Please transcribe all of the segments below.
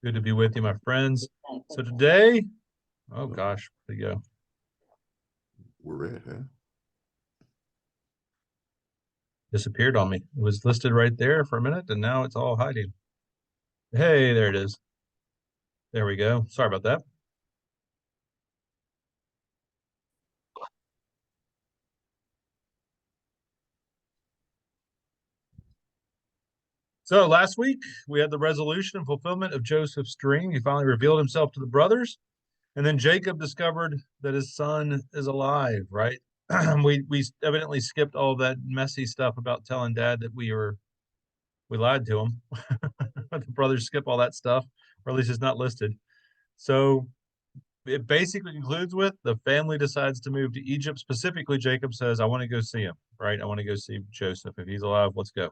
Good to be with you, my friends. So today, oh gosh, where'd it go? We're red, huh? Disappeared on me. It was listed right there for a minute, and now it's all hiding. Hey, there it is. There we go. Sorry about that. So last week we had the resolution and fulfillment of Joseph's dream. He finally revealed himself to the brothers, and then Jacob discovered that his son is alive. Right? We evidently skipped all that messy stuff about telling Dad that we lied to him. The brothers skip all that stuff, or at least it's not listed. So it basically concludes with the family decides to move to Egypt. Specifically, Jacob says, I want to go see him, right? I want to go see Joseph. If he's alive, let's go.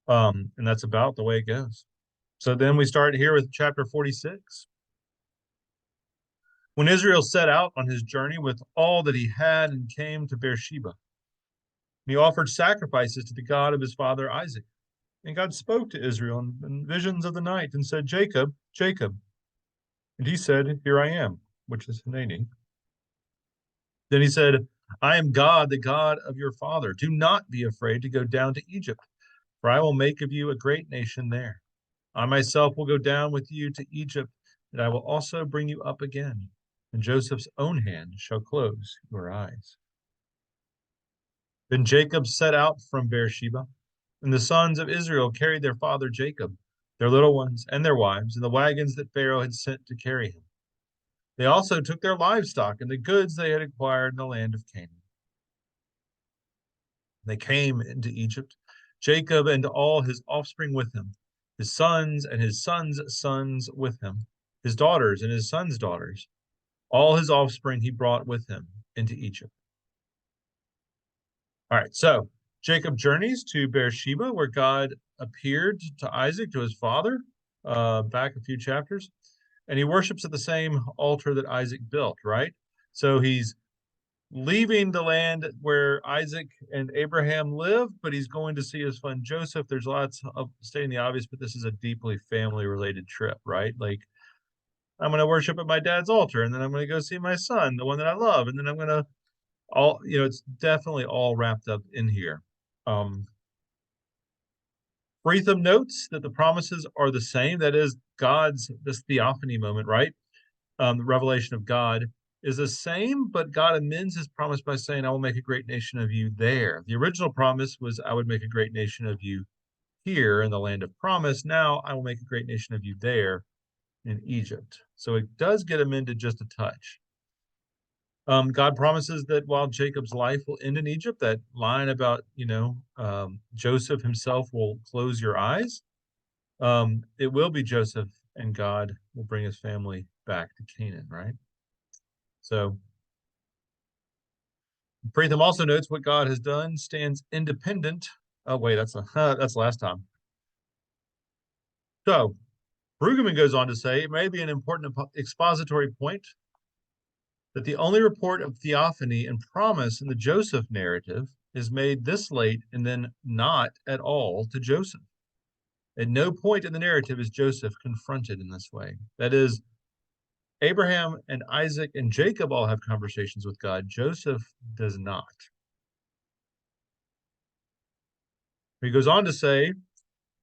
And that's about the way it goes. So then we start here with chapter 46. When Israel set out on his journey with all that he had and came to Beersheba, he offered sacrifices to the God of his father Isaac. And God spoke to Israel in visions of the night and said, Jacob, Jacob. And he said, Here I am, which is Hanani. Then he said, I am God, the God of your father. Do not be afraid to go down to Egypt, for I will make of you a great nation there. I myself will go down with you to Egypt, and I will also bring you up again, and Joseph's own hand shall close your eyes. Then Jacob set out from Beersheba, and the sons of Israel carried their father Jacob, their little ones, and their wives, in the wagons that Pharaoh had sent to carry him. They also took their livestock and the goods they had acquired in the land of Canaan. They came into Egypt, Jacob and all his offspring with him, his sons and his sons' sons with him, his daughters and his sons' daughters. All his offspring he brought with him into Egypt. All right, so Jacob journeys to Beersheba, where God appeared to Isaac, to his father, back a few chapters, and he worships at the same altar that Isaac built, right? So he's leaving the land where Isaac and Abraham lived, but he's going to see his son Joseph. There's lots of stating the obvious, but this is a deeply family related trip, right? Like, I'm going to worship at my dad's altar, and then I'm going to go see my son, the one that I love, and then I'm going to it's definitely all wrapped up in here. Um, Freetham notes that the promises are the same. That is God's, this theophany moment, right? The revelation of God is the same, but God amends his promise by saying, I will make a great nation of you there. The original promise was, I would make a great nation of you here in the land of promise. Now I will make a great nation of you there in Egypt. So it does get amended just a touch. God promises that while Jacob's life will end in Egypt, that line about, Joseph himself will close your eyes. It will be Joseph and God will bring his family back to Canaan, right? So Pratham also notes what God has done stands independent. Oh, wait, that's last time. So Brueggemann goes on to say it may be an important expository point that the only report of theophany and promise in the Joseph narrative is made this late and then not at all to Joseph. At no point in the narrative is Joseph confronted in this way. That is, Abraham and Isaac and Jacob all have conversations with God. Joseph does not. He goes on to say,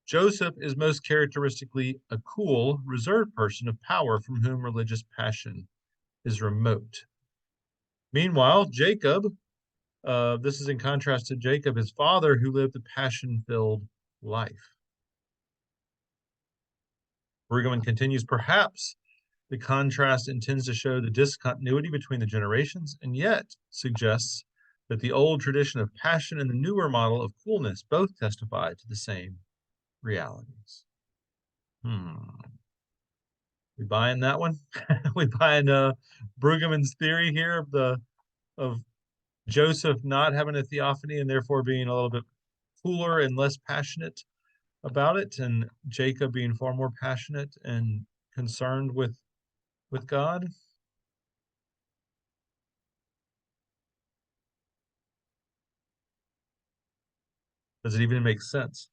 Joseph is most characteristically a cool, reserved person of power from whom religious passion is remote. Meanwhile, Jacob, this is in contrast to Jacob, his father, who lived a passion-filled life. Brueggemann continues, perhaps the contrast intends to show the discontinuity between the generations and yet suggests that the old tradition of passion and the newer model of coolness both testify to the same realities. We buying that one? We buying Brueggemann's theory here of Joseph not having a theophany and therefore being a little bit cooler and less passionate about it, and Jacob being far more passionate and concerned with God. Does it even make sense?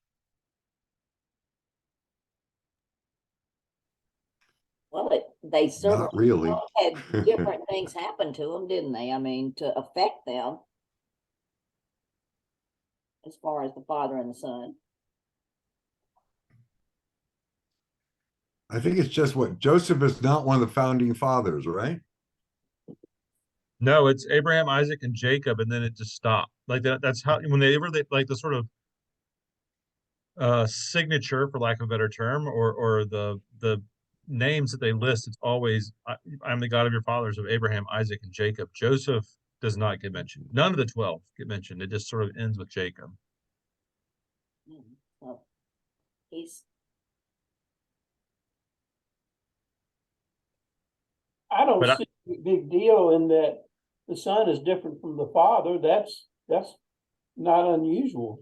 Well, they certainly Not really. had different things happen to them, didn't they? I mean, to affect them as far as the father and the son. I think it's just what Joseph is not one of the founding fathers, right? No, it's Abraham, Isaac, and Jacob, and then it just stopped. Like that. That's how when they ever like the sort of signature, for lack of a better term, or the names that they list. It's always I'm the God of your fathers of Abraham, Isaac, and Jacob. Joseph does not get mentioned. None of the 12 get mentioned. It just sort of ends with Jacob. So he's I don't But I, see a big deal in that the son is different from the father. That's not unusual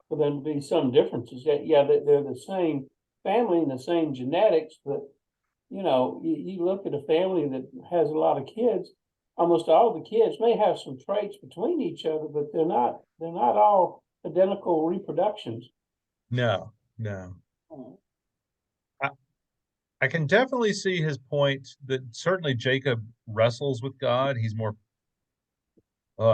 for them to be some differences. Yeah, they're the same family and the same genetics, but you know, you look at a family that has a lot of kids, almost all the kids may have some traits between each other, but they're not all identical reproductions. no, no. uh, I can definitely see his point that certainly Jacob wrestles with God. He's more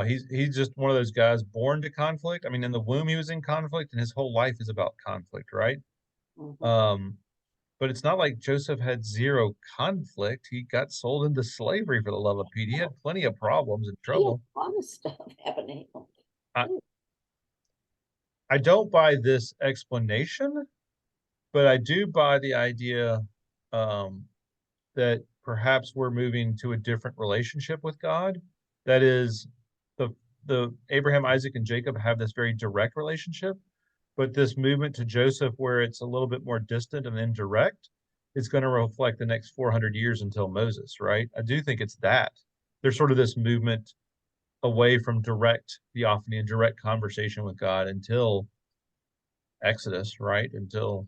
he's just one of those guys born to conflict. I mean, in the womb he was in conflict, and his whole life is about conflict, right? mhm. But it's not like Joseph had zero conflict. He got sold into slavery for the love of Pete. He had plenty of problems and He had trouble. a lot of stuff happening. I, I don't buy this explanation, but I do buy the idea um, that perhaps we're moving to a different relationship with God. That is, the Abraham, Isaac, and Jacob have this very direct relationship, but this movement to Joseph, where it's a little bit more distant and indirect, is going to reflect the next 400 years until Moses, right? I do think it's that. There's sort of this movement away from direct theophany and direct conversation with God until Exodus, right? Until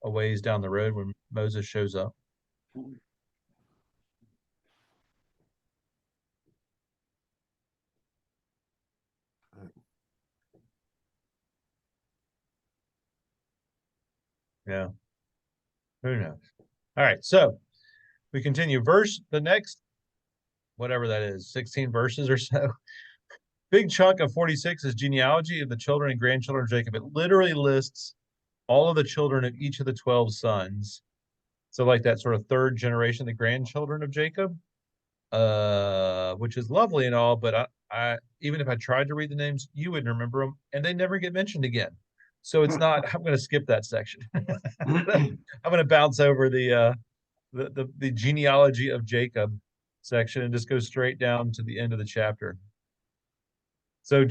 a ways down the road when Moses shows up. Yeah. Who knows? All right. So we continue. The next, whatever that is, 16 verses or so. Big chunk of 46 is genealogy of the children and grandchildren of Jacob. It literally lists all of the children of each of the 12 sons. So like that sort of third generation, the grandchildren of Jacob, which is lovely and all, but I even if I tried to read the names, you wouldn't remember them, and they never get mentioned again. So it's not. I'm going to skip that section. I'm going to bounce over the genealogy of Jacob section and just go straight down to the end of the chapter. So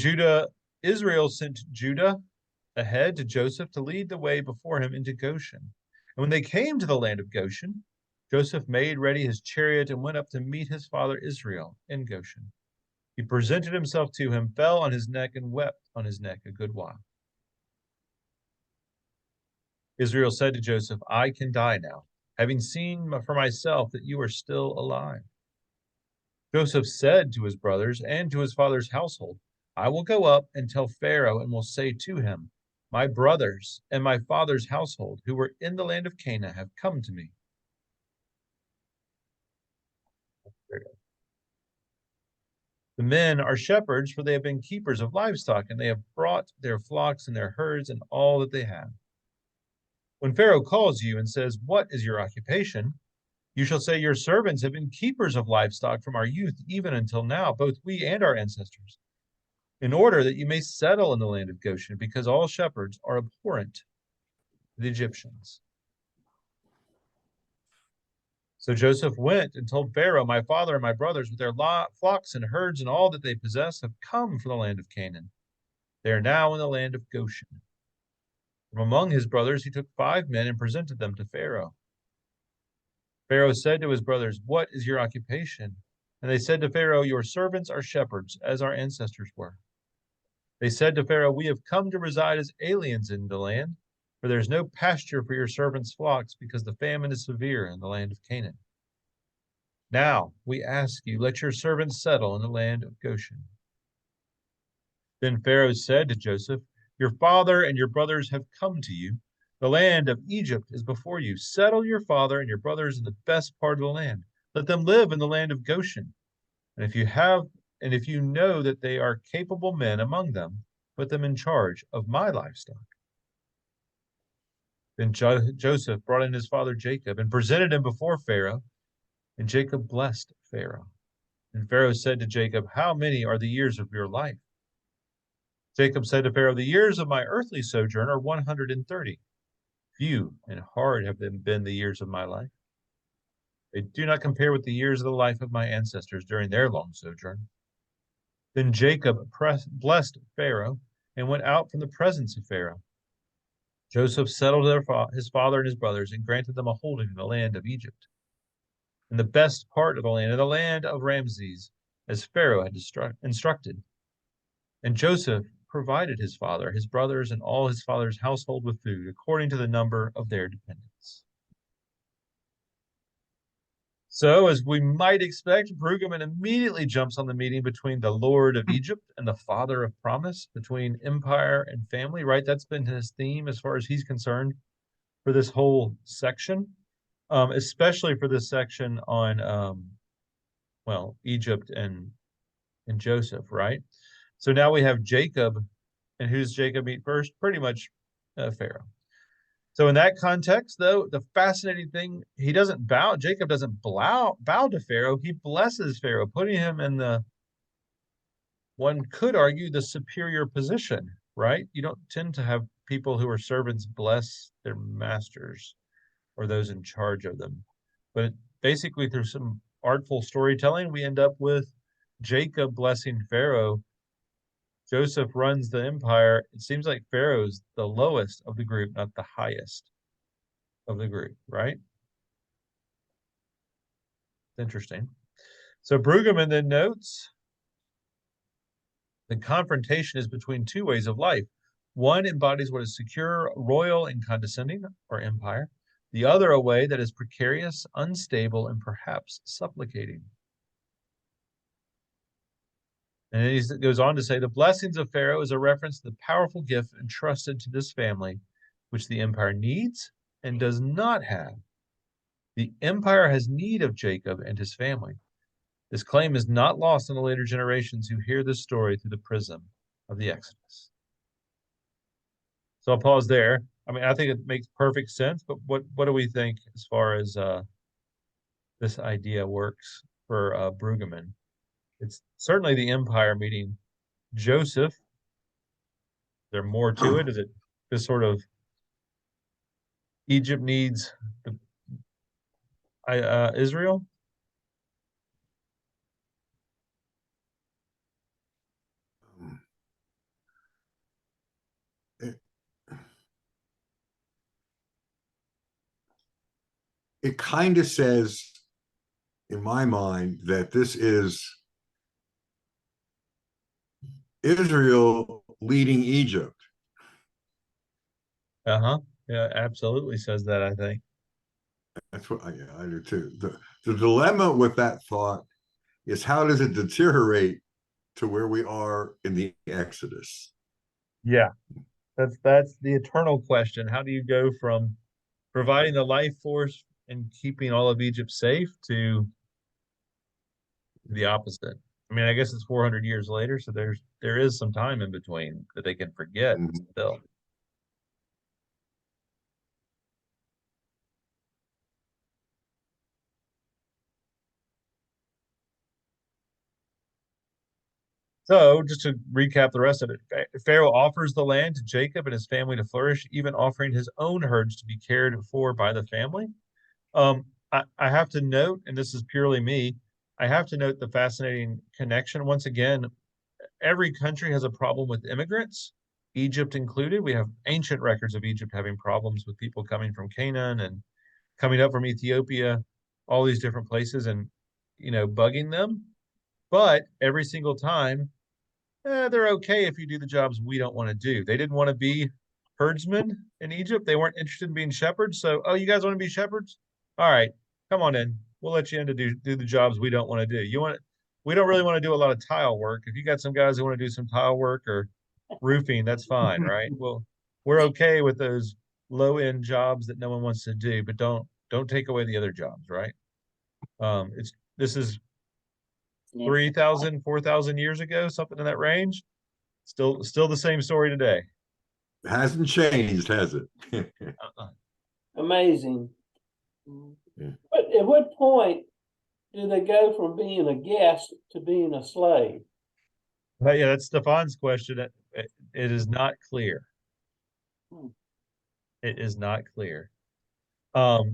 Israel sent Judah ahead to Joseph to lead the way before him into Goshen. And when they came to the land of Goshen, Joseph made ready his chariot and went up to meet his father Israel in Goshen. He presented himself to him, fell on his neck, and wept on his neck a good while. Israel said to Joseph, I can die now, having seen for myself that you are still alive. Joseph said to his brothers and to his father's household, I will go up and tell Pharaoh and will say to him, my brothers and my father's household who were in the land of Canaan have come to me. The men are shepherds, for they have been keepers of livestock, and they have brought their flocks and their herds and all that they have. When Pharaoh calls you and says, what is your occupation? You shall say, your servants have been keepers of livestock from our youth, even until now, both we and our ancestors, in order that you may settle in the land of Goshen, because all shepherds are abhorrent to the Egyptians. So Joseph went and told Pharaoh, my father and my brothers with their flocks and herds and all that they possess have come from the land of Canaan. They are now in the land of Goshen. From among his brothers he took 5 men and presented them to Pharaoh. Pharaoh said to his brothers, what is your occupation? And they said to Pharaoh, your servants are shepherds, as our ancestors were. They said to Pharaoh, we have come to reside as aliens in the land, for there is no pasture for your servants' flocks, because the famine is severe in the land of Canaan. Now, we ask you, let your servants settle in the land of Goshen. Then Pharaoh said to Joseph, your father and your brothers have come to you. The land of Egypt is before you. Settle your father and your brothers in the best part of the land. Let them live in the land of Goshen. And if you know that they are capable men among them, put them in charge of my livestock. Then Joseph brought in his father Jacob and presented him before Pharaoh, and Jacob blessed Pharaoh. And Pharaoh said to Jacob, how many are the years of your life? Jacob said to Pharaoh, the years of my earthly sojourn are 130. Few and hard have been the years of my life. They do not compare with the years of the life of my ancestors during their long sojourn. Then Jacob blessed Pharaoh and went out from the presence of Pharaoh. Joseph settled his father and his brothers and granted them a holding in the land of Egypt, in the best part of the land of Ramses, as Pharaoh had instructed. And Joseph provided his father, his brothers, and all his father's household with food, according to the number of their dependents. So, as we might expect, Brueggemann immediately jumps on the meeting between the Lord of Egypt and the Father of Promise, between empire and family, right? That's been his theme as far as he's concerned for this whole section, especially for this section on, Egypt and Joseph, right? So now we have Jacob, and who's Jacob meet first? Pretty much Pharaoh. So in that context, though, the fascinating thing, Jacob doesn't bow to Pharaoh, he blesses Pharaoh, putting him in one could argue, the superior position, right? You don't tend to have people who are servants bless their masters or those in charge of them. But basically, through some artful storytelling, we end up with Jacob blessing Pharaoh. Joseph runs the empire. It seems like Pharaoh's the lowest of the group, not the highest of the group, right? Interesting. So Brueggemann then notes the confrontation is between two ways of life. One embodies what is secure, royal, and condescending, or empire. The other a way that is precarious, unstable, and perhaps supplicating. And then he goes on to say, the blessings of Pharaoh is a reference to the powerful gift entrusted to this family, which the empire needs and does not have. The empire has need of Jacob and his family. This claim is not lost on the later generations who hear this story through the prism of the Exodus. So I'll pause there. I mean, I think it makes perfect sense, but what do we think as far as this idea works for Brueggemann? It's certainly the empire meeting Joseph. Is there more to it? Is it this sort of Egypt needs Israel? It kind of says, in my mind, that this is Israel leading Egypt. Uh-huh. Yeah, absolutely says that, I think. That's what I do too. The dilemma with that thought is, how does it deteriorate to where we are in the Exodus? Yeah. That's the eternal question. How do you go from providing the life force and keeping all of Egypt safe to the opposite? I mean, I guess it's 400 years later, so there is some time in between that they can forget still. So, just to recap the rest of it, Pharaoh offers the land to Jacob and his family to flourish, even offering his own herds to be cared for by the family. I have to note, and this is purely me, I have to note the fascinating connection. Once again, every country has a problem with immigrants, Egypt included. We have ancient records of Egypt having problems with people coming from Canaan and coming up from Ethiopia, all these different places, and bugging them. But every single time, they're okay if you do the jobs we don't want to do. They didn't want to be herdsmen in Egypt. They weren't interested in being shepherds. So, oh, you guys want to be shepherds? All right, come on in. We'll let you in to do the jobs we don't want to do. We don't really want to do a lot of tile work. If you got some guys who want to do some tile work or roofing, that's fine, right? Well, we're okay with those low-end jobs that no one wants to do, but don't take away the other jobs, right? This is Yeah. 3,000, 4,000 years ago, something in that range. Still the same story today. Hasn't changed, has it? Uh-uh. Amazing. Mm. But at what point do they go from being a guest to being a slave? But yeah, that's Stefan's question. It is not clear. Hmm. It is not clear. But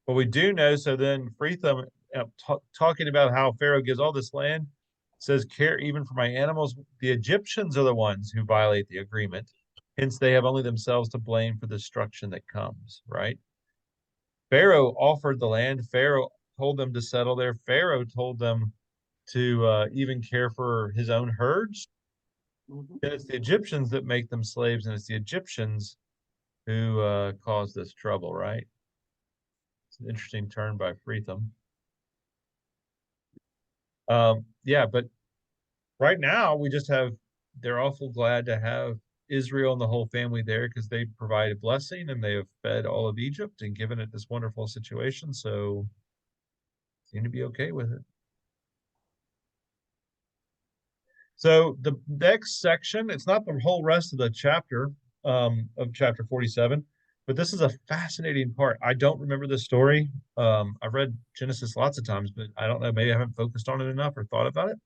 we do know, so then Fretham, talking about how Pharaoh gives all this land, says, care even for my animals. The Egyptians are the ones who violate the agreement. Hence, they have only themselves to blame for the destruction that comes, right? Pharaoh offered the land. Pharaoh told them to settle there. Pharaoh told them to even care for his own herds. Mhm. And it's the Egyptians that make them slaves, and it's the Egyptians who cause this trouble, right? It's an interesting turn by Fretham. Yeah, but right now we just have, they're awful glad to have Israel and the whole family there because they provide a blessing and they have fed all of Egypt and given it this wonderful situation. So seem to be okay with it. So the next section, it's not the whole rest of the chapter of chapter 47, but this is a fascinating part. I don't remember this story. I've read Genesis lots of times, but I don't know, maybe I haven't focused on it enough or thought about it.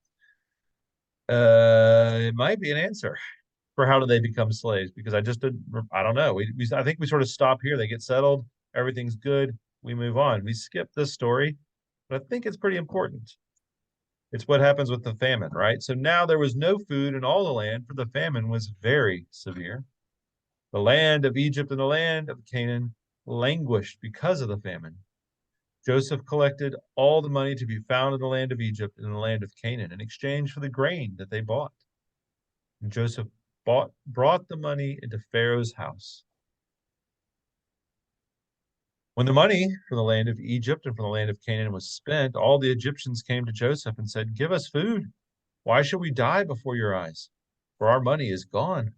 It might be an answer for how do they become slaves, because I just didn't, I don't know. I think we sort of stop here. They get settled, everything's good, we move on. We skip this story, but I think it's pretty important. It's what happens with the famine, right? So now there was no food in all the land, for the famine was very severe. The land of Egypt and the land of Canaan languished because of the famine. Joseph collected all the money to be found in the land of Egypt and in the land of Canaan in exchange for the grain that they bought. And Joseph brought the money into Pharaoh's house. When the money from the land of Egypt and from the land of Canaan was spent, all the Egyptians came to Joseph and said, give us food. Why should we die before your eyes? For our money is gone.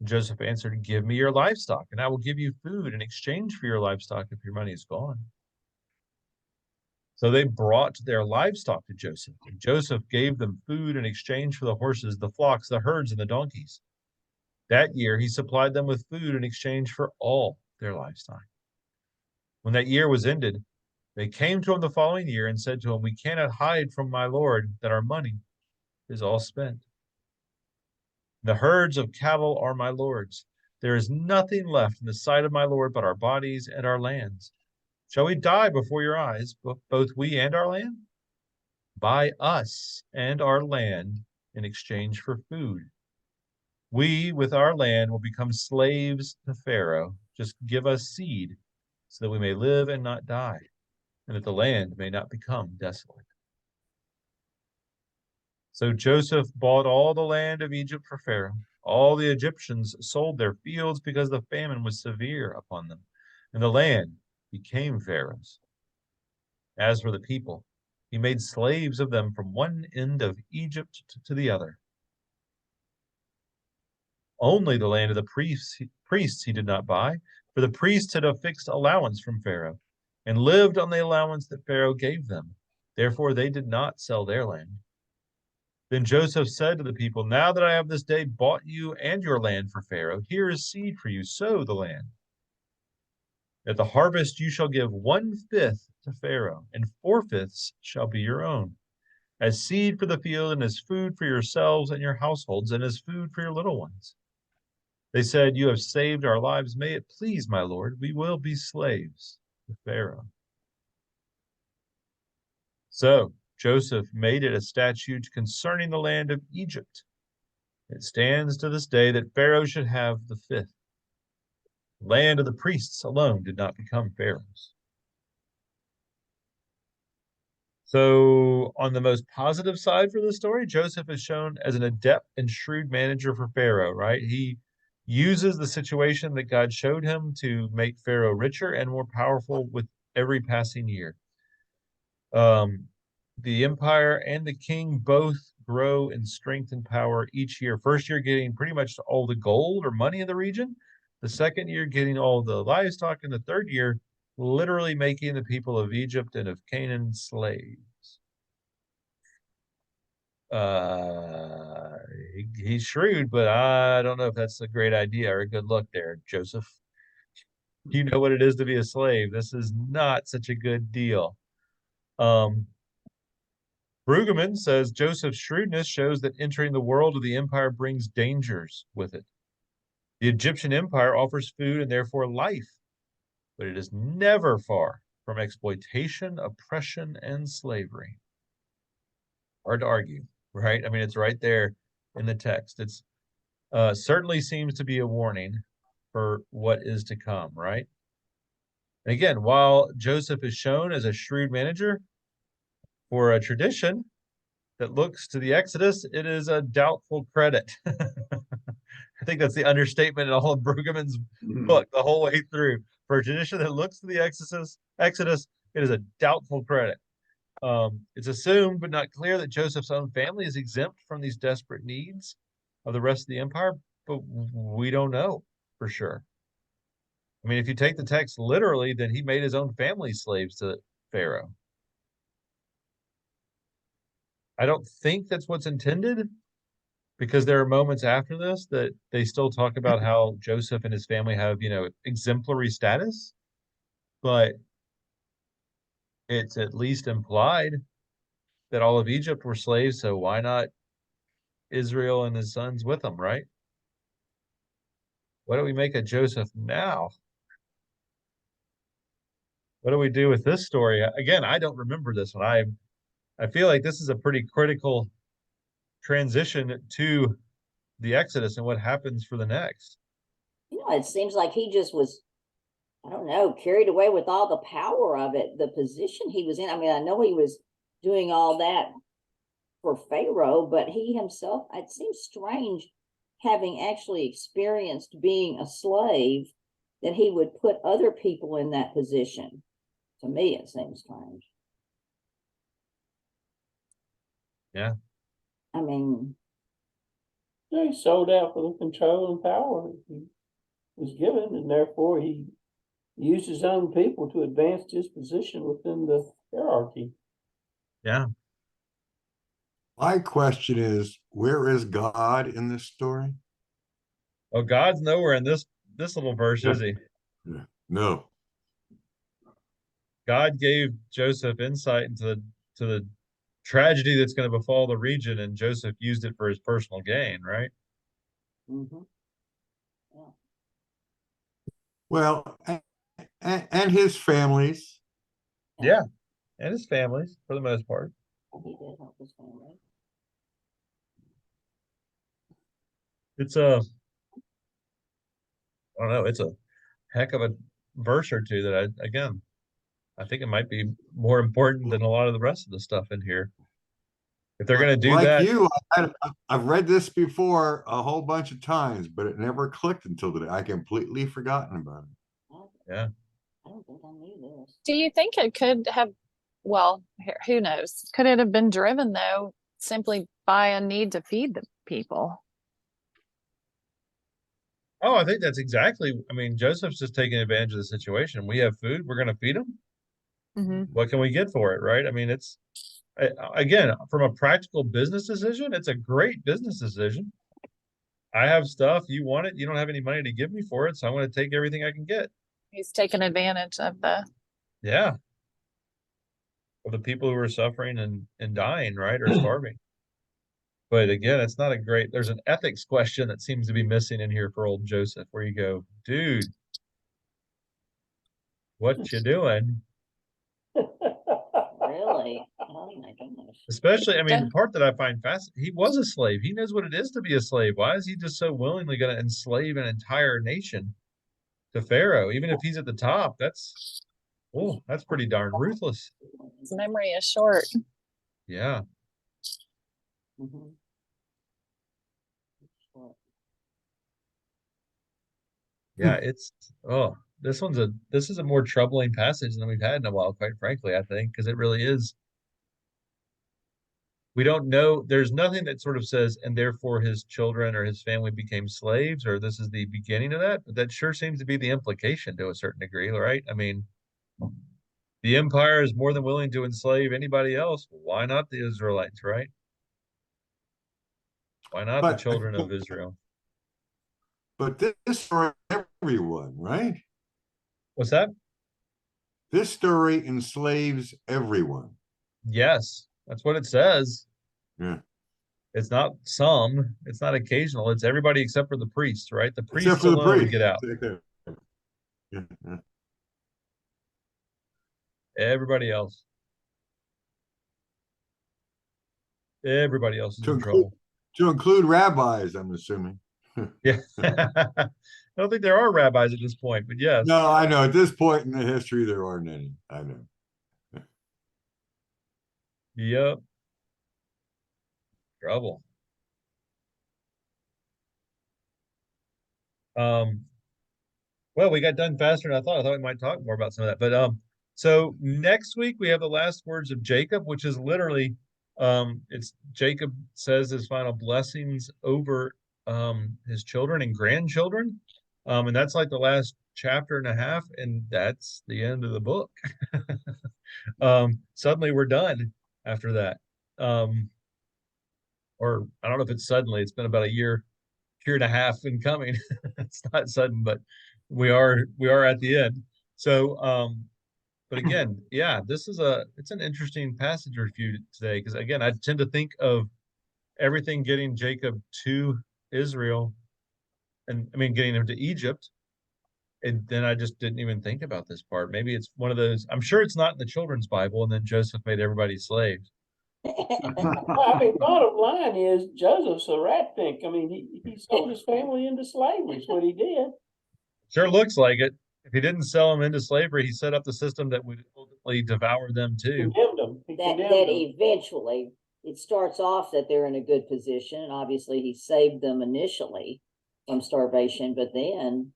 Joseph answered, give me your livestock, and I will give you food in exchange for your livestock if your money is gone. So they brought their livestock to Joseph, and Joseph gave them food in exchange for the horses, the flocks, the herds, and the donkeys. That year he supplied them with food in exchange for all their livestock. When that year was ended, they came to him the following year and said to him, we cannot hide from my lord that our money is all spent. The herds of cattle are my lord's. There is nothing left in the sight of my lord but our bodies and our lands. Shall we die before your eyes, both we and our land? Buy us and our land in exchange for food. We, with our land, will become slaves to Pharaoh. Just give us seed so that we may live and not die, and that the land may not become desolate. So Joseph bought all the land of Egypt for Pharaoh. All the Egyptians sold their fields because the famine was severe upon them, and the land became Pharaoh's. As for the people, he made slaves of them from one end of Egypt to the other. Only the land of the priests he did not buy, for the priests had a fixed allowance from Pharaoh, and lived on the allowance that Pharaoh gave them. Therefore they did not sell their land. Then Joseph said to the people, now that I have this day bought you and your land for Pharaoh, here is seed for you, sow the land. At the harvest you shall give 1/5 to Pharaoh, and 4/5 shall be your own, as seed for the field, and as food for yourselves and your households, and as food for your little ones. They said, you have saved our lives. May it please my lord, we will be slaves to Pharaoh. So Joseph made it a statute concerning the land of Egypt. It stands to this day that Pharaoh should have the 5th. The land of the priests alone did not become Pharaoh's. So on the most positive side for the story, Joseph is shown as an adept and shrewd manager for Pharaoh, right? He uses the situation that God showed him to make Pharaoh richer and more powerful with every passing year. The empire and the king both grow in strength and power each year. First year getting pretty much all the gold or money in the region. The second year getting all the livestock, and the third year literally making the people of Egypt and of Canaan slaves. Uh, he's shrewd, but I don't know if that's a great idea or a good look there, Joseph. You know what it is to be a slave. This is not such a good deal. Brueggemann says Joseph's shrewdness shows that entering the world of the empire brings dangers with it. The Egyptian empire offers food and therefore life, but it is never far from exploitation, oppression, and slavery. Hard to argue, right? I mean, it's right there in the text. It's certainly seems to be a warning for what is to come, right? And again, while Joseph is shown as a shrewd manager, for a tradition that looks to the Exodus, it is a doubtful credit. I think that's the understatement in all of Brueggemann's book, the whole way through. For a tradition that looks to the Exodus, it is a doubtful credit. It's assumed but not clear that Joseph's own family is exempt from these desperate needs of the rest of the empire, but we don't know for sure. I mean, if you take the text literally, then he made his own family slaves to Pharaoh. I don't think that's what's intended, because there are moments after this that they still talk about how Joseph and his family have, exemplary status, but it's at least implied that all of Egypt were slaves, so why not Israel and his sons with them, right? What do we make of Joseph now? What do we do with this story? Again, I don't remember this one. I feel like this is a pretty critical transition to the Exodus and what happens for the next. It seems like he just was, I don't know, carried away with all the power of it, the position he was in. I mean, I know he was doing all that for Pharaoh, but he himself, it seems strange, having actually experienced being a slave, that he would put other people in that position. To me, it seems strange. Yeah. I mean, He sold out for the control and power he was given, and therefore he used his own people to advance his position within the hierarchy. Yeah. My question is, where is God in this story? Well, God's nowhere in this little verse, is he? No. God gave Joseph insight into the tragedy that's going to befall the region, and Joseph used it for his personal gain, right? mhm. Well, and his families. Yeah. And his families, for the most part. He did help his family. It's I don't know, it's a heck of a verse or two that I think it might be more important than a lot of the rest of the stuff in here. If they're going to do Like that, you, I've read this before a whole bunch of times, but it never clicked until today. I completely forgotten about it. yeah. I don't think I knew this. Do you think it could have, well, who knows? Could it have been driven though simply by a need to feed the people? Oh, I think that's exactly. I mean, Joseph's just taking advantage of the situation. We have food, we're going to feed them. Mm-hmm. What can we get for it, right? I mean, it's again, from a practical business decision, it's a great business decision. I have stuff, you want it, you don't have any money to give me for it, so I'm going to take everything I can get. He's taken advantage of the. Yeah. Of the people who are suffering and dying, right, or starving. But again, it's not a great, there's an ethics question that seems to be missing in here for old Joseph, where you go, dude, what you doing? Really? Oh my goodness. Especially, I mean, the part that I find fascinating, he was a slave. He knows what it is to be a slave. Why is he just so willingly going to enslave an entire nation to Pharaoh? Even if he's at the top, that's pretty darn ruthless. His memory is short. Yeah. Mhm. Yeah, this is a more troubling passage than we've had in a while, quite frankly, I think, because it really is. we don't know. There's nothing that sort of says, and therefore his children or his family became slaves, or this is the beginning of that. But that sure seems to be the implication to a certain degree, right? I mean, the empire is more than willing to enslave anybody else. Why not the Israelites, right? Why not the But children of Israel? but this for everyone, right? What's that? This story enslaves everyone. Yes, that's what it says. Yeah. It's not some, it's not occasional, it's everybody except for the priests, right? The Except priests for the alone priest. get out. Yeah, yeah. Everybody else. Everybody else is To in include, trouble. to include rabbis, I'm assuming. Yeah. I don't think there are rabbis at this point, but yes. No, I know. At this point in the history, there aren't any. I know. Yep. Trouble. Well, we got done faster than I thought. I thought we might talk more about some of that. But so next week we have the last words of Jacob, which is literally it's Jacob says his final blessings over his children and grandchildren. And that's like the last chapter and a half, and that's the end of the book. Suddenly we're done after that. Or I don't know if it's suddenly, it's been about a year and a half in coming. It's not sudden, but we are at the end. So but again, yeah, it's an interesting passage review today, because again, I tend to think of everything getting Jacob to Israel, and I mean getting him to Egypt, and then I just didn't even think about this part. Maybe it's one of those, I'm sure it's not in the children's Bible, and then Joseph made everybody slaves. I mean, bottom line is Joseph's a rat pink. I mean, he sold his family into slavery. Is what he did. Sure looks like it. If he didn't sell them into slavery, he set up the system that would ultimately devour them too. Condemned them. He That condemned that them. eventually it starts off that they're in a good position, and obviously he saved them initially from starvation, but then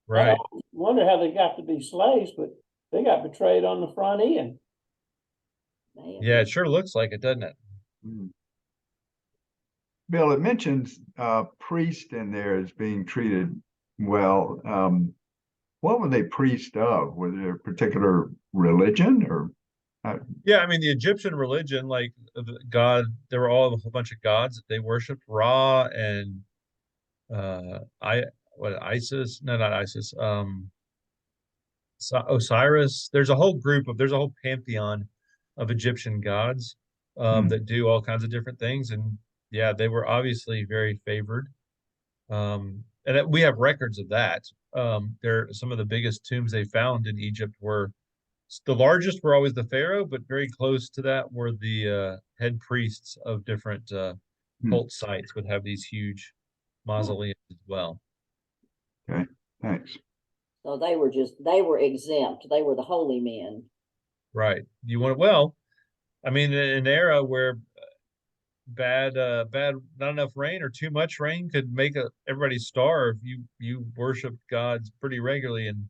Right. I wonder how they got to be slaves, but they got betrayed on the front end. man, Yeah, it sure looks like it, doesn't it? Bill, it mentions priest in there as being treated well. What were they priest of? Was there a particular religion or? Yeah, I mean the Egyptian religion, like God, there were all a whole bunch of gods that they worshipped, Ra and Isis, no, not Isis, Osiris. There's a whole pantheon of Egyptian gods that do all kinds of different things, and yeah, they were obviously very favored. And we have records of that. There, some of the biggest tombs they found in Egypt were the largest were always the pharaoh, but very close to that were the head priests of different cult sites would have these huge mausoleums as well. Okay, thanks. so they were exempt. They were the holy men. Right. You want well, I mean, in an era where bad not enough rain or too much rain could make everybody starve, you worshiped gods pretty regularly and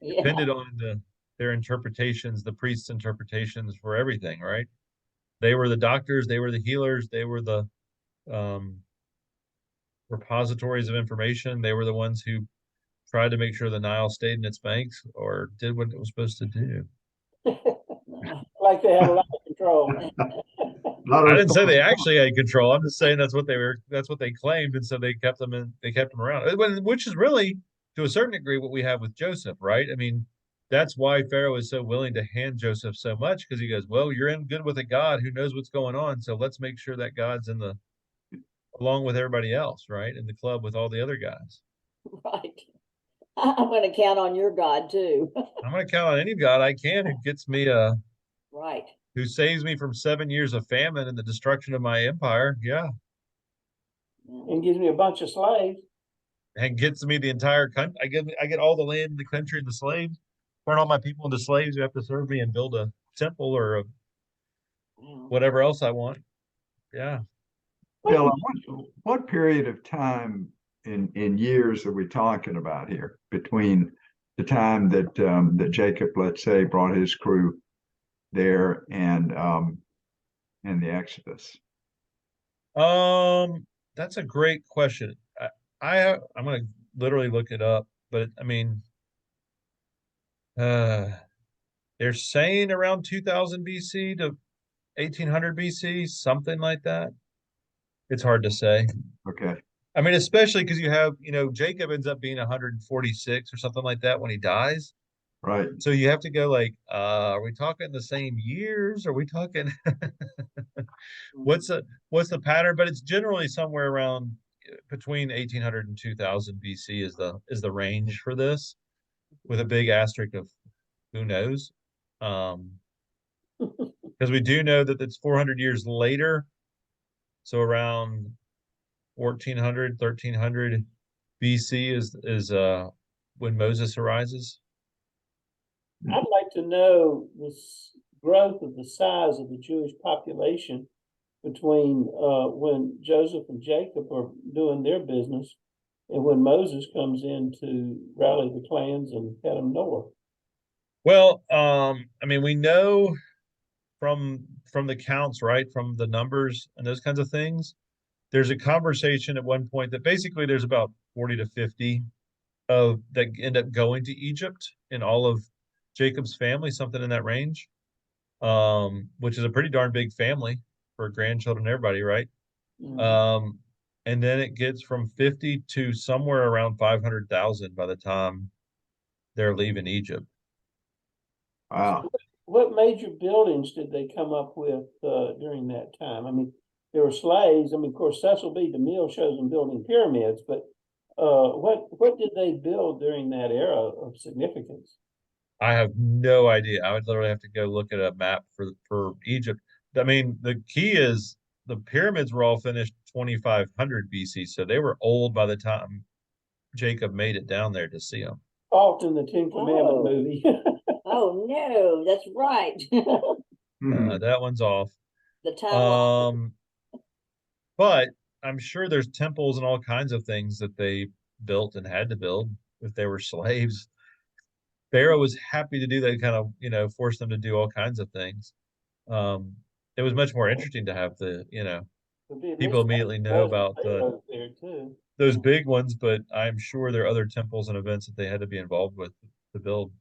Yeah, depended on their interpretations, the priests' interpretations for everything, right? They were the doctors, they were the healers, they were the repositories of information. They were the ones who tried to make sure the Nile stayed in its banks or did what it was supposed to do. Like they had a lot of control. I didn't say they actually had control. I'm just saying that's what they claimed, and so they kept them around. Which is really, to a certain degree, what we have with Joseph, right? I mean, that's why Pharaoh is so willing to hand Joseph so much, because he goes, well, you're in good with a God who knows what's going on, so let's make sure that God's along with everybody else, right? In the club with all the other guys. right. I'm going to count on your God too. I'm going to count on any God I can who gets me Right. who saves me from 7 years of famine and the destruction of my empire. Yeah. And gives me a bunch of slaves. And gets me the entire country. I get all the land in the country and the slaves, turn all my people into slaves who have to serve me and build a temple or whatever else I want. Yeah. Bill, what period of time in years are we talking about here between the time that that Jacob, let's say, brought his crew there and in the Exodus? That's a great question. I'm gonna literally look it up, but I mean, they're saying around 2000 BC to 1800 BC, something like that. It's hard to say. Okay, I mean, especially because you have, Jacob ends up being 146 or something like that when he dies. right. So you have to go like, are we talking the same years? Are we talking what's the pattern? But it's generally somewhere around between 1800 and 2000 BC is the range for this, with a big asterisk of who knows. Because we do know that it's 400 years later, so around 1400, 1300 BC is when Moses arises. I'd like to know this growth of the size of the Jewish population between when Joseph and Jacob are doing their business and when Moses comes in to rally the clans and head them north. Well, I mean, we know from the counts, right, from the numbers and those kinds of things. There's a conversation at one point that basically there's about 40 to 50 of that end up going to Egypt in all of Jacob's family, something in that range, which is a pretty darn big family for grandchildren, everybody, right? And then it gets from 50 to somewhere around 500,000 by the time they're leaving Egypt. Wow. What major buildings did they come up with during that time? I mean, there were slaves. I mean, of course, Cecil B. DeMille shows them building pyramids, but what did they build during that era of significance? I have no idea. I would literally have to go look at a map for Egypt. I mean, the key is the pyramids were all finished 2500 BC, so they were old by the time Jacob made it down there to see them. Fault in the Ten Commandment Oh. movie. Oh, no, that's right. Mhm. That one's off. The timeline. But I'm sure there's temples and all kinds of things that they built and had to build if they were slaves. Pharaoh was happy to do that, kind of, force them to do all kinds of things. It was much more interesting to have people immediately know about there too. those big ones, but I'm sure there are other temples and events that they had to be involved with to build.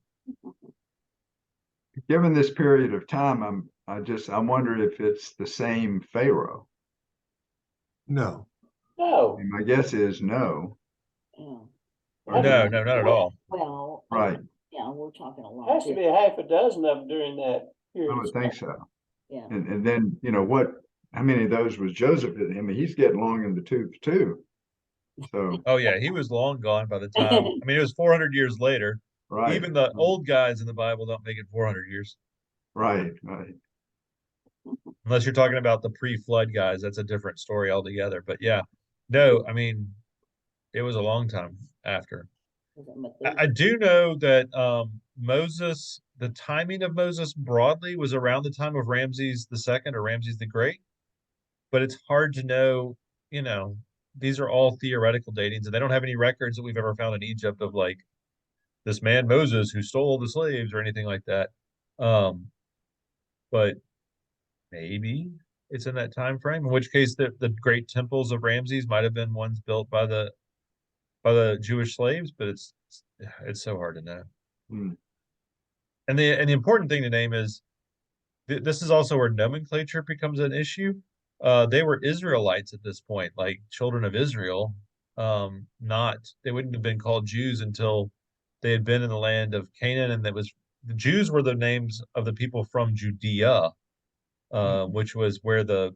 Given this period of time, I wonder if it's the same Pharaoh. No, No, And my guess is no. Yeah. Or No, do- no, not at all. Well, Right. yeah, we're talking a lot. has to be a half a dozen of them during that period. I of would think time. so. Yeah. And then, how many of those was Joseph? I mean, he's getting long in the tooth too. So, Oh yeah, he was long gone by the time. I mean, it was 400 years later. right. Even the old guys in the Bible don't make it 400 years. Right. Unless you're talking about the pre-flood guys, that's a different story altogether. But yeah, no, I mean, it was a long time after. I do know that Moses, the timing of Moses broadly was around the time of Ramses II or Ramses the Great, but it's hard to know, these are all theoretical datings, and they don't have any records that we've ever found in Egypt of like this man Moses who stole the slaves or anything like that. But maybe it's in that time frame, in which case the great temples of Ramses might have been ones built by the Jewish slaves, but it's so hard to know. Hmm. And the important thing to name is this is also where nomenclature becomes an issue. They were Israelites at this point, like children of Israel. They wouldn't have been called Jews until they had been in the land of Canaan, and the Jews were the names of the people from Judea, which was where the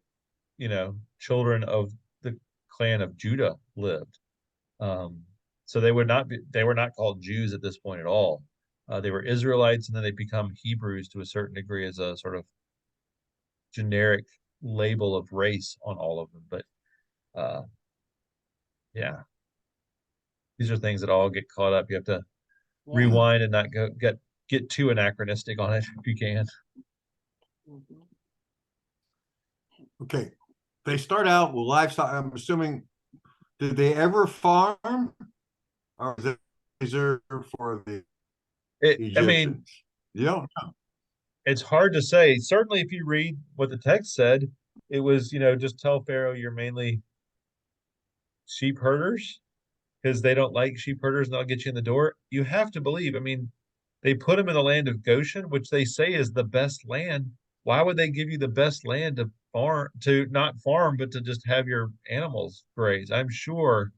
children of the clan of Judah lived. So they were not called Jews at this point at all. They were Israelites, and then they become Hebrews to a certain degree as a sort of generic label of race on all of them. But yeah, these are things that all get caught up. You have to rewind and not get too anachronistic on it if you can. okay. They start out with livestock. I'm assuming, did they ever farm? Or is it reserved for the I mean, Egyptians? You don't know. it's hard to say. Certainly, if you read what the text said, it was, just tell Pharaoh you're mainly sheep herders because they don't like sheep herders and they'll get you in the door. You have to believe. I mean, they put him in the land of Goshen, which they say is the best land. Why would they give you the best land to farm, to not farm, but to just have your animals graze? I'm sure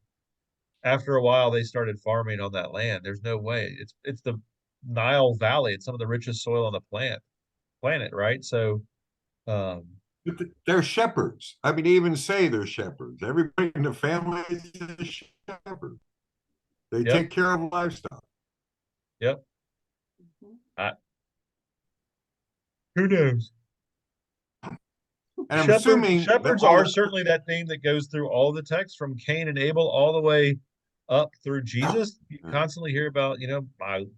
after a while they started farming on that land. There's no way. It's the Nile Valley. It's some of the richest soil on the planet, right? So um But they're shepherds. I mean, even say they're shepherds. Everybody in the family is a shepherd. They Yep. take care of livestock. Yep. Mhm. Who knows? And I'm assuming that Shepherds all are the- certainly that theme that goes through all the texts from Cain and Abel all the way up through Jesus. You constantly hear about, the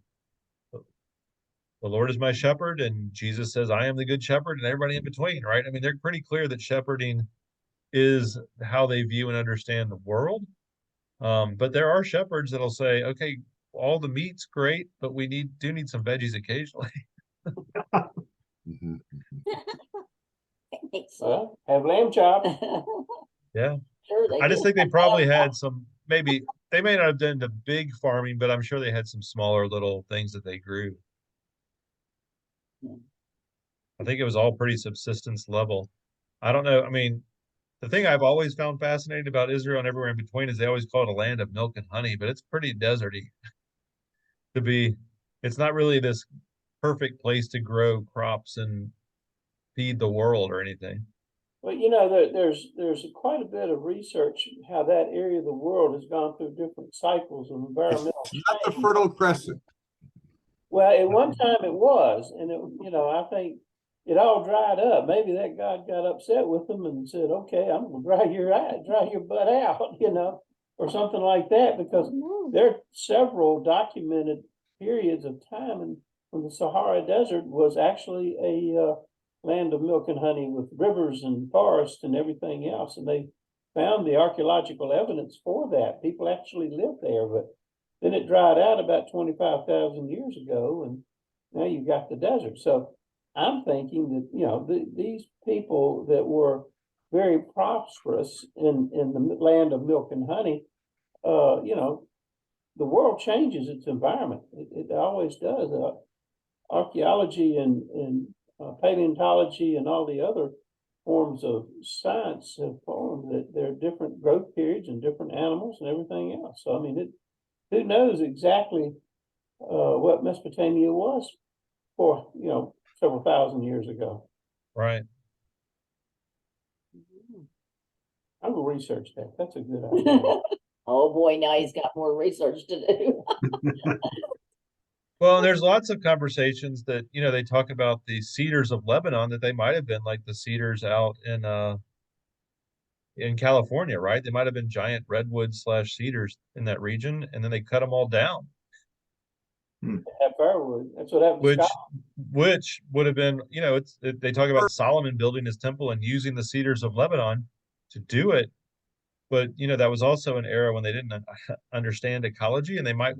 Lord is my shepherd, and Jesus says, I am the good shepherd, and everybody in between, right? I mean, they're pretty clear that shepherding is how they view and understand the world. But there are shepherds that'll say, okay, all the meat's great, but we do need some veggies occasionally. Mhm. Makes sense. Well, have lamb chop. Yeah. Sure they I just do. think they probably had some, maybe they may not have done the big farming, but I'm sure they had some smaller little things that they grew. I think it was all pretty subsistence level. I don't know. I mean, the thing I've always found fascinating about Israel and everywhere in between is they always call it a land of milk and honey, but it's pretty deserty to be. It's not really this perfect place to grow crops and feed the world or anything. Well, there's quite a bit of research how that area of the world has gone through different cycles of It's environmental not the change. Fertile Crescent. Well, at one time it was, and I think it all dried up. Maybe that God got upset with them and said, "Okay, I'm gonna dry your butt out," or something like that, because there are several documented periods of time when the Sahara Desert was actually a land of milk and honey with rivers and forests and everything else, and they found the archaeological evidence for that. People actually lived there, but then it dried out about 25,000 years ago, and now you've got the desert. So I'm thinking that, these people that were very prosperous in the land of milk and honey, the world changes its environment. It always does. Archaeology and paleontology and all the other forms of science have found that there are different growth periods and different animals and everything else. So, I mean, who knows exactly what Mesopotamia was for, several thousand years ago. Right. I'm gonna research that. That's a good idea. Oh, boy, now he's got more research to do. Well, there's lots of conversations that, they talk about the cedars of Lebanon that they might have been like the cedars out in California, right? They might have been giant redwoods / cedars in that region, and then they cut them all down, Have firewood. That's what happened to which Scott. which would have been, they talk about Solomon building his temple and using the cedars of Lebanon to do it. But, that was also an era when they didn't understand ecology, and that might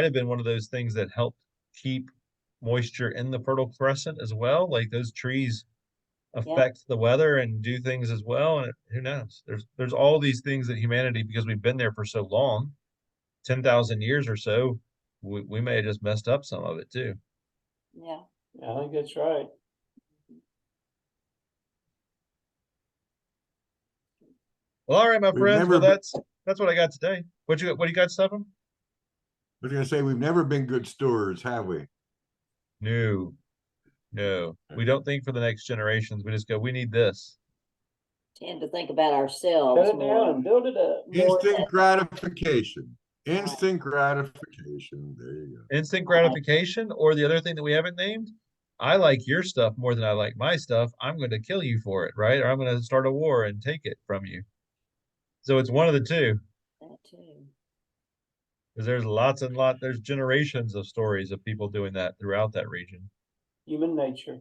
have been one of those things that helped keep moisture in the Fertile Crescent as well. Like those trees affect the weather and do things as well. And who knows? There's all these things that humanity, because we've been there for so long, 10,000 years or so, we may have just messed up some of it too. Yeah. I think that's right. Well, all right, my We've friends. never Well, been- that's what I got today. What do you got, Stephen? I was gonna say, we've never been good stewards, have we? No, we don't think for the next generations. We just go, we need this. Tend to think about ourselves Cut it down more. and build it up. Instant gratification. Instant gratification. There you go. Instant gratification, or the other thing that we haven't named, I like your stuff more than I like my stuff. I'm going to kill you for it, right? Or I'm going to start a war and take it from you. So it's one of the two. That too. Because there's generations of stories of people doing that throughout that region. Human nature.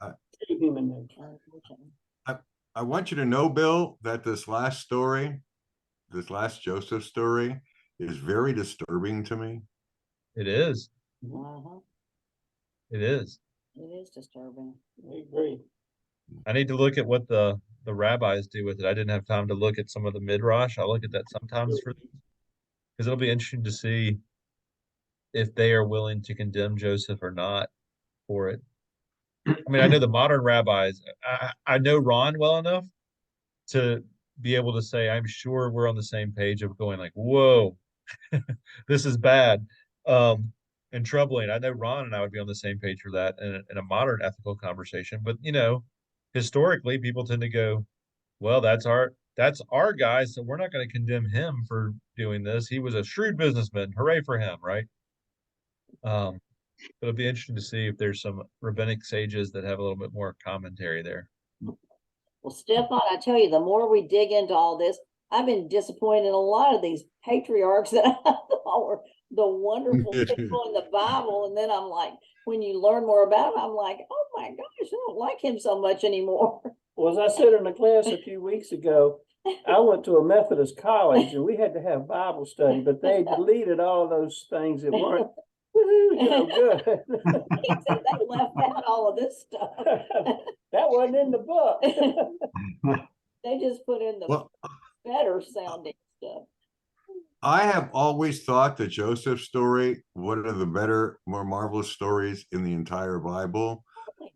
Uh, True human nature. Unfortunately. I want you to know, Bill, that this last Joseph story is very disturbing to me. It is. Uh-huh. It is. It is disturbing. I agree. I need to look at what the rabbis do with it. I didn't have time to look at some of the midrash. I'll look at that sometimes for because it'll be interesting to see if they are willing to condemn Joseph or not for it. I mean, I know the modern rabbis. I know Ron well enough to be able to say I'm sure we're on the same page of going like, whoa, this is bad, and troubling. I know Ron and I would be on the same page for that in a modern ethical conversation. But historically, people tend to go, well, that's our guy, so we're not going to condemn him for doing this. He was a shrewd businessman. Hooray for him, right? But it'll be interesting to see if there's some rabbinic sages that have a little bit more commentary there. Well, Stefan, I tell you, the more we dig into all this, I've been disappointed in a lot of these patriarchs that I thought were the wonderful people in the Bible. And then I'm like, when you learn more about them, I'm like, oh my gosh, I don't like him so much anymore. Well, as I said in a class a few weeks ago, I went to a Methodist college and we had to have Bible study, but they deleted all those things that weren't, woohoo, good. He said they left out all of this stuff. That wasn't in the book. They just put in the Well, better sounding stuff. I have always thought the Joseph story, one of the better, more marvelous stories in the entire Bible.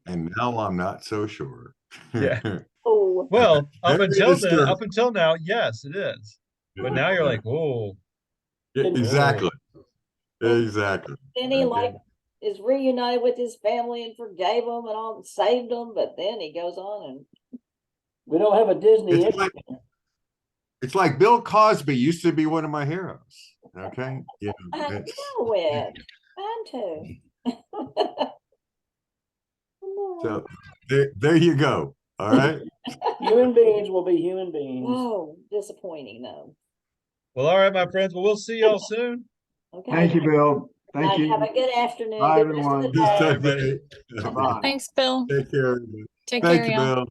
And now I'm not so sure. Yeah. Oh, Well, Very disturbing. up until now, yes, it is. But now you're like, whoa. Exactly. Exactly. then he Okay. is reunited with his family and forgave them and all, saved them. But then he goes on and We don't have a Disney. It's like Bill Cosby used to be one of my heroes. Okay. Yeah. I it's- know it. Mine too. So there you go. All right. Human beings will be human beings. Oh, disappointing though. Well, all right, my friends. Well, we'll see y'all soon. Okay. Thank you, Bill. Have Thank you. a good afternoon. Bye, Good rest of the everyone. Just day. everybody. Bye-bye. Thanks, Bill. Take care. Everybody. Take Thank care, you, y'all. Bill.